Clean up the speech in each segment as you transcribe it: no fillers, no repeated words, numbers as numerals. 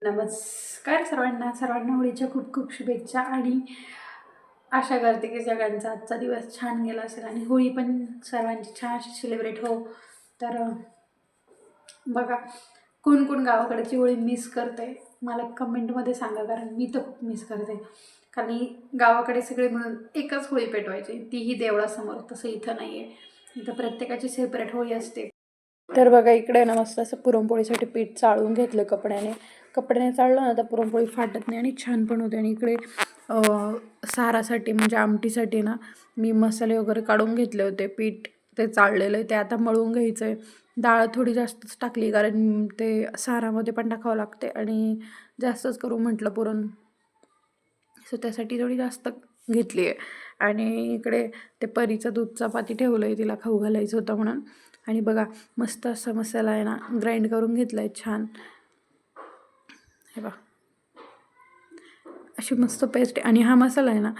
नमस्कार सर्वांना होळीच्या खूप खूप शुभेच्छा आणि आशा करते की सगळ्यांचा आजचा दिवस छान गेला असेल आणि होळी पण सर्वांची छान अशी सेलिब्रेट हो. तर बघा, कोण कोण गावाकडची होळी मिस करते मला कमेंटमध्ये सांगा, कारण मी तर खूप मिस करते. कारण गावाकडे सगळे मिळून एकच होळी पेटवायची, तीही देवळासमोर. तसं इथं नाही आहे, इथं प्रत्येकाची सेपरेट होळी असते. तर बघा, इकडे ना मस्त असं पुरणपोळीसाठी पीठ चाळून घेतलं कपड्याने चाळलं ना तर पुरणपोळी फाटत नाही आणि छान पण होते. आणि इकडे सारासाठी म्हणजे आमटीसाठी ना मी मसाले वगैरे काढून घेतले होते. पीठ ते चाळलेलं आहे, ते आता मळून घ्यायचं आहे. डाळ थोडी जास्तच टाकली, कारण ते सारामध्ये पण टाकावं लागते आणि जास्तच करू म्हटलं पुरण, सो त्यासाठी थोडी जास्त घेतली आहे. आणि इकडे ते परीचं दूध चपाती ठेवलं आहे, तिला खाऊ घालायचं होतं म्हणून. आणि बघा, मस्त असा मसाला आहे ना ग्राइंड करून घेतला आहे छान. हे बघा, अशी मस्त पेस्ट. आणि हा मसाला आहे ना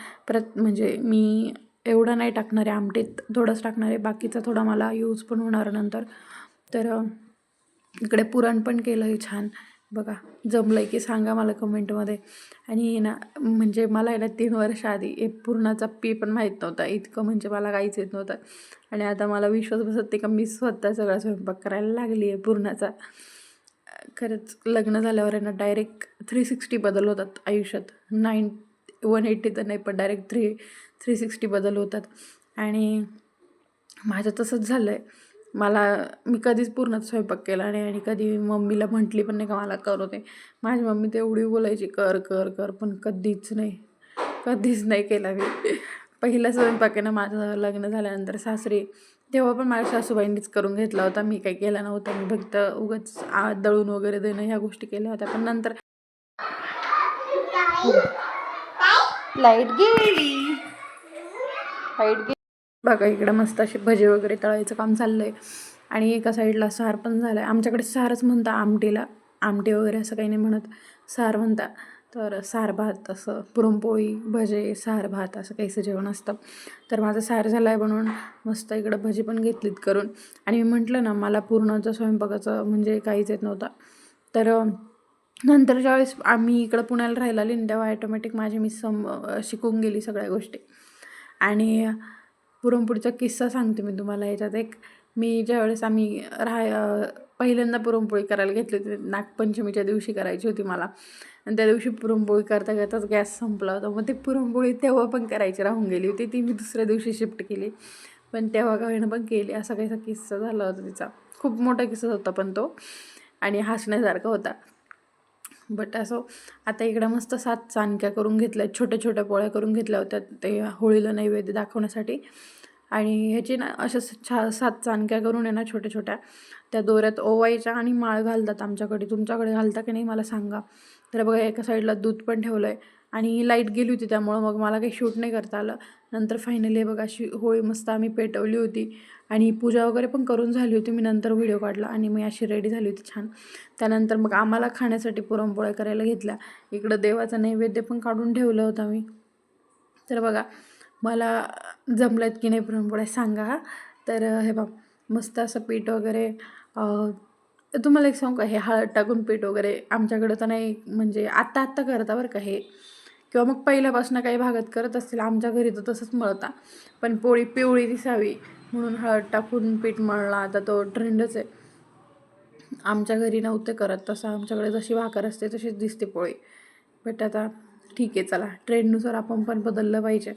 म्हणजे मी एवढा नाही टाकणार आहे, आमटीत थोडंच टाकणार आहे, बाकीचा थोडा मला यूज पण होणार नंतर. तर इकडे पुरण पण केलं आहे छान. बघा, जमलं आहे की सांगा मला कमेंटमध्ये. आणि ना म्हणजे मला आहे ना 3 वर्ष आधी पुरणाचा पी पण माहीत नव्हता, इतकं म्हणजे मला काहीच येत नव्हतं. आणि आता मला विश्वास बसत नाही का मी स्वतः सगळा स्वयंपाक करायला लागली आहे पुरणाचा. खरंच लग्न झाल्यावर आहे ना डायरेक्ट 360 बदल होतात आयुष्यात. 180 तर नाही, पण डायरेक्ट 360 बदल होतात. आणि माझं तसंच झालं आहे. मी कधीच पूर्णच स्वयंपाक केला नाही आणि कधी मम्मीला म्हटली पण नाही का मला करू दे. माझी मम्मी तर एवढी बोलायची कर कर कर, पण कधीच नाही केला मी. पहिला स्वयंपाक आहे ना माझं लग्न झाल्यानंतर सासरी, तेव्हा पण माझ्या सासूबाईंनीच करून घेतला होता. मी काही केला नव्हता, मी फक्त उगाच दळून वगैरे देणं ह्या गोष्टी केल्या होत्या. पण नंतर लाईट गेली. बघा, इकडं मस्त असे भजे वगैरे तळायचं काम चाललं आहे. आणि एका साईडला सार पण झालं आहे. आमच्याकडे सारच म्हणता आमटीला, आमटी वगैरे असं काही नाही म्हणत, सार म्हणता. तर सार भात, असं पुरणपोळी भजे सार भात असं काहीसं जेवण असतं. तर माझं सार झालं आहे बनवून, मस्त इकडं भजी पण घेतलीत करून. आणि मी म्हटलं ना मला पूर्णचं स्वयंपाकाचं म्हणजे काहीच येत नव्हतं. तर नंतर ज्यावेळेस आम्ही इकडं पुण्याला राहायला आली ना, तेव्हा ॲटोमॅटिक माझी मी शिकून गेली सगळ्या गोष्टी. आणि पुरणपोळीचा किस्सा सांगते मी तुम्हाला याच्यात एक. मी ज्यावेळेस आम्ही पहिल्यांदा पुरणपोळी करायला घेतली होती, नागपंचमीच्या दिवशी करायची होती मला. आणि त्या दिवशी पुरणपोळी करता करताच गॅस संपला होता. मग ती पुरणपोळी तेव्हा पण करायची राहून गेली होती, ती मी दुसऱ्या दिवशी शिफ्ट केली, पण तेव्हा का पण केली. असा काहीसा किस्सा झाला होता तिचा. खूप मोठा किस्सा होता पण तो, आणि हसण्यासारखा होता. बट असं, आता इकडं मस्त 7 चाणक्या करून घेतल्या, छोट्या छोट्या पोळ्या करून घेतल्या होत्या ते होळीला नैवेद्य दाखवण्यासाठी. आणि ह्याची ना अशा 7 चाणक्या करून आहे ना छोट्या छोट्या, त्या दोऱ्यात ओवायच्या आणि माळ घालतात आमच्याकडे. तुमच्याकडे घालता की नाही मला सांगा. तर बघा, एका साईडला दूध पण ठेवलं आहे. आणि लाईट गेली होती त्यामुळं मग मला काही शूट नाही करता आलं. नंतर फायनली बघा, अशी होळी मस्त आम्ही पेटवली होती. आणि पूजा वगैरे पण करून झाली होती. मी नंतर व्हिडिओ काढला आणि मी अशी रेडी झाली होती छान. त्यानंतर मग आम्हाला खाण्यासाठी पुरणपोळ्या करायला घेतल्या. इकडं देवाचा नैवेद्य पण काढून ठेवलं होतं मी. तर बघा, मला जमलं की नाही पुरणपोळ्या सांगा. तर हे बघ, मस्त असं पीठ वगैरे, तुम्हाला एक सांगू का, हे हळद टाकून पीठ वगैरे आमच्याकडं तर नाही, म्हणजे आत्ता करता बरं का हे, किंवा मग पहिल्यापासून काही भागात करत असतील. आमच्या घरी तर तसंच मळता, पण पोळी पिवळी दिसावी म्हणून हळद टाकून पीठ मळला, आता तो ट्रेंडच आहे. आमच्या घरी नव्हते करत तसं, आमच्याकडे जशी भाकर असते तशीच दिसते पोळी. बट आता ठीक आहे, चला ट्रेंडनुसार आपण पण बदललं पाहिजे,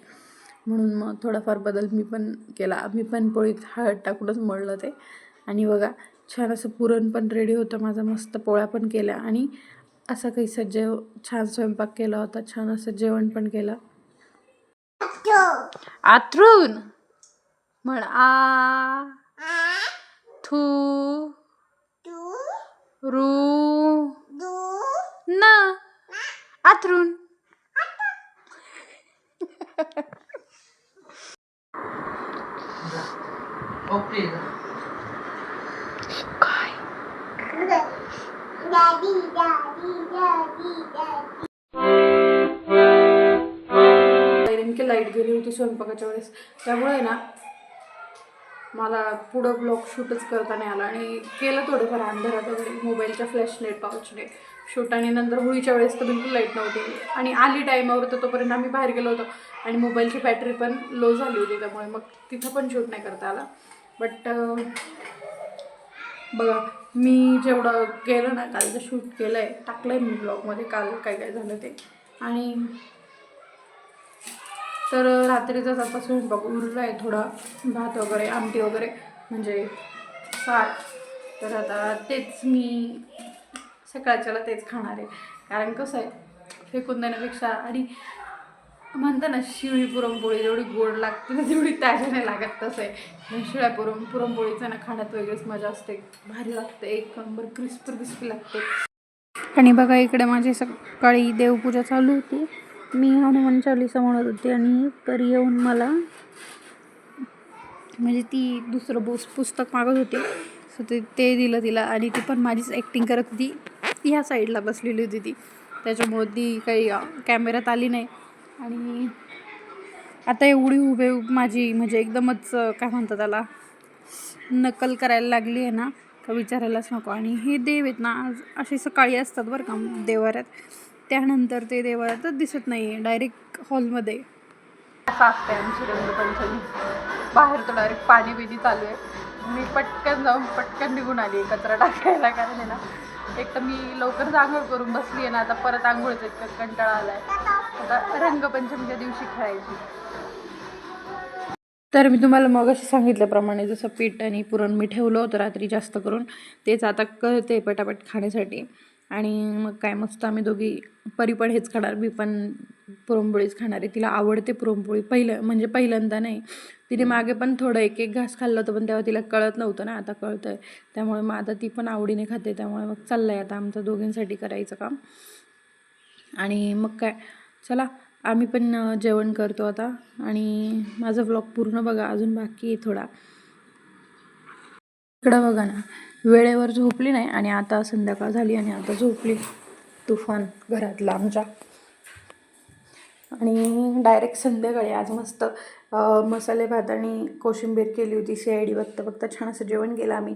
म्हणून मग थोडाफार बदल मी पण केला. मी पण पोळीत हळद टाकूनच मळलं ते. आणि बघा, छान असं पुरण पण रेडी होतं माझं, मस्त पोळ्या पण केल्या आणि असं काही छान स्वयंपाक केला होता, छान असं जेवण पण केलं. आथरून म्हण थू रू ना आथरून. काय नेमकी लाईट गेली होती स्वयंपाकाच्या वेळेस, त्यामुळे ना मला पुढं ब्लॉग शूटच करता नाही आला आणि केलं थोडंफार अंधारात वगैरे मोबाईलच्या फ्लॅशलाईट टॉर्चने शूट. आणि नंतर होळीच्या वेळेस तर बिलकुल लाईट नव्हती आणि आली टाईमावर तर तोपर्यंत आम्ही बाहेर गेलो होतो आणि मोबाईलची बॅटरी पण लो झाली होती, त्यामुळे मग तिथं पण शूट नाही करता आला. बट बघा मी जेवढं केलं ना कालचं शूट केलं आहे, टाकलं आहे मी ब्लॉगमध्ये काल काय काय झालं ते. आणि तर रात्रीचाच आता स्वयंपाक उरला आहे, थोडा भात वगैरे आमटी वगैरे म्हणजे सार. तर आता तेच मी सकाळच्याला तेच खाणार आहे, कारण कसं आहे फेकून देण्यापेक्षा. आणि म्हणतं ना शिळी पुरणपोळी जेवढी गोड लागते ना तेवढी त्याच्याने लागत, तसं आहे. शिळ्या पुरणपोळीचं ना खाण्यात वेगळीच मजा असते, भारी लागते, एक नंबर क्रिस्पी लागते. आणि बघा इकडे माझी सकाळी देवपूजा चालू होती, मी हनुमान चालीसा म्हणत होते आणि तर येऊन मला म्हणजे ती दुसरं पुस्तक मागत होती, सो ते दिलं तिला. आणि ती पण माझीच ॲक्टिंग करत होती, ह्या साईडला बसलेली होती ती, त्याच्यामुळं ती काही कॅमेऱ्यात आली नाही. आणि आता एवढी हुबेहूब माझी म्हणजे एकदमच काय म्हणतात त्याला नकल करायला लागली आहे ना, का विचारायलाच नको. आणि हे देव आहेत ना आज असे सकाळी असतात बरं का देवाऱ्यात, त्यानंतर ते देवाऱ्यातच दिसत नाही आहे, डायरेक्ट हॉलमध्ये. असं असते आमची रंगपंचमी, बाहेर तर डायरेक्ट पाणी बिनी चालू आहे. मी पटकन जाऊन पटकन निघून आली कचरा टाकायला, कारण आहे ना एक तर मी लवकर आंघोळ करून बसली आहे ना, आता परत आंघोळीचा इतका कंटाळा आला आहे, आता रंगपंचमीच्या दिवशी खेळायची. तर मी तुम्हाला मगाशी सांगितल्याप्रमाणे जसं पीठ आणि पुरण मी ठेवलं होतं रात्री जास्त करून, तेच आता करते पटापट खाण्यासाठी. आणि मग काय मस्त आम्ही दोघी परिपड हेच खाणार, मी पण पुरणपोळीच खाणार आहे. तिला आवडते पुरणपोळी, पहिल्यांदा नाही, तिने मागे पण थोडं एक घास खाल्लं होतं, पण तेव्हा तिला कळत नव्हतं ना, आता कळतं आहे. त्यामुळे मग आता ती पण आवडीने खाते, त्यामुळे मग चाललं आहे आता आमचं दोघींसाठी करायचं काम. आणि मग काय चला आम्ही पण जेवण करतो आता. आणि माझा व्लॉग पूर्ण बघा, अजून बाकी आहे थोडा. इकडं बघा ना, वेळेवर झोपली नाही आणि आता संध्याकाळ झाली आणि आता झोपली तुफान घरातला आमच्या. आणि डायरेक्ट संध्याकाळी आज मस्त मसाले भात आणि कोशिंबीर केली होती. CID बघता बघता छान असं जेवण केलं आम्ही.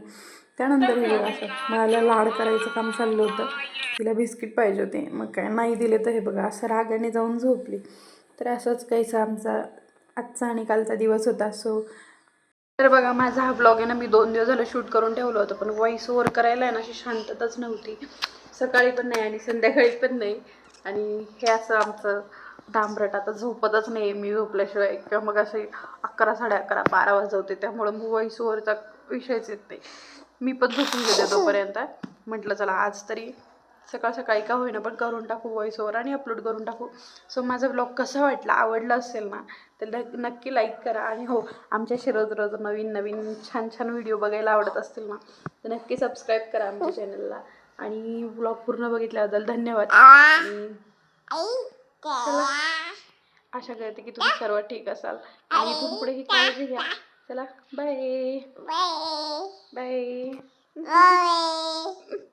त्यानंतर हे बघा असं मला लाड करायचं काम चाललं होतं, तिला बिस्किट पाहिजे होते, मग काय नाही दिले तर हे बघा असं रागाने जाऊन झोपली. तर असंच काहीसा आमचा आजचा आणि कालचा दिवस होता. सो तर बघा माझा हा ब्लॉग आहे ना, मी 2 दिवस झालं शूट करून ठेवलं होतं, पण व्हॉइस ओव्हर करायला आहे ना अशी शांतताच नव्हती, सकाळी पण नाही आणि संध्याकाळी पण नाही. आणि हे असं आमचं डांबरट आता झोपतच नाही मी झोपल्याशिवाय, किंवा मग असे 11, 11:30, 12 वाजवते, त्यामुळं मग व्हॉइस ओव्हरचा विषयच येत नाही. मी पण झोपून घेते तोपर्यंत. म्हटलं चला आज तरी सकाळ सकाळी का होईना पण करून टाकू व्हॉइस ओव्हर आणि अपलोड करून टाकू. सो माझा ब्लॉग कसा वाटला, आवडला असेल ना तर नक्की लाईक करा. आणि हो, आमच्याशी रोज रोज नवीन नवीन छान छान व्हिडिओ बघायला आवडत असतील ना तर नक्की सबस्क्राईब करा आमच्या चॅनलला. आणि ब्लॉग पूर्ण बघितल्याबद्दल धन्यवाद. चला आशा करते की तुम्ही सर्व ठीक असाल आणि इथून पुढे ही काळजी घ्या. चला बाय बाय बाय.